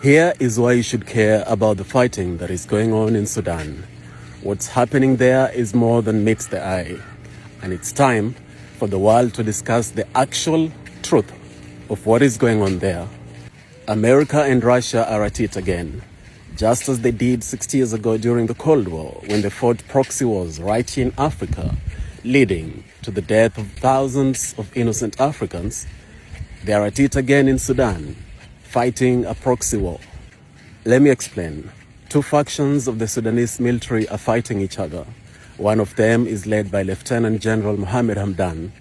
Here is why you should care about the fighting that is going on in Sudan. What's happening there is more than meets the eye. And it's time for the world to discuss the actual truth of what is going on there. America and Russia are at it again, just as they did 60 years ago during the Cold War, when they fought proxy wars right here in Africa, leading to the death of thousands of innocent Africans. They are at it again in Sudan, fighting a proxy war. Let me explain. Two factions of the Sudanese military are fighting each other. One of them is led by Lieutenant General Mohammed Hamdan,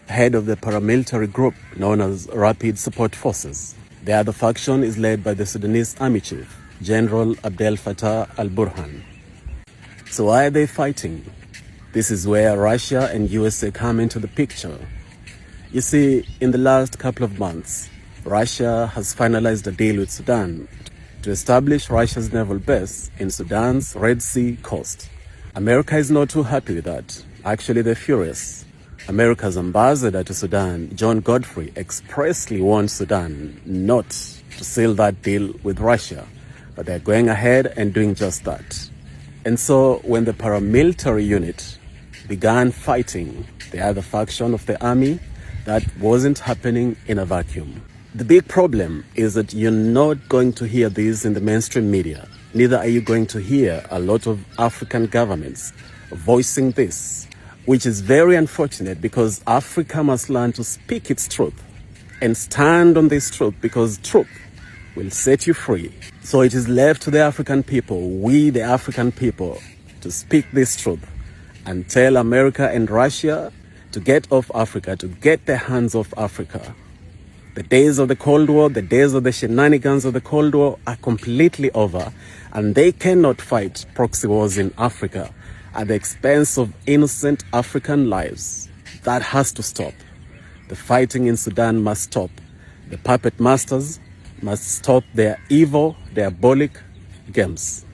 head of the paramilitary group known as Rapid Support Forces. The other faction is led by the Sudanese Army Chief, General Abdel Fattah al-Burhan. So why are they fighting? This is where Russia and USA come into the picture. You see, in the last couple of months, Russia has finalized a deal with Sudan to establish Russia's naval base in Sudan's Red Sea coast. America is not too happy with that. Actually, they're furious. America's ambassador to Sudan, John Godfrey, expressly warned Sudan not to seal that deal with Russia, but they're going ahead and doing just that. And so when the paramilitary unit began fighting the other faction of the army, that wasn't happening in a vacuum. The big problem is that you're not going to hear this in the mainstream media. Neither are you going to hear a lot of African governments voicing this, which is very unfortunate, because Africa must learn to speak its truth and stand on this truth, because truth will set you free. So it is left to the African people, we the African people, to speak this truth and tell America and Russia to get off Africa, to get their hands off Africa. The days of the Cold War, the days of the shenanigans of the Cold War are completely over, and they cannot fight proxy wars in Africa at the expense of innocent African lives. That has to stop. The fighting in Sudan must stop. The puppet masters must stop their evil, diabolic games.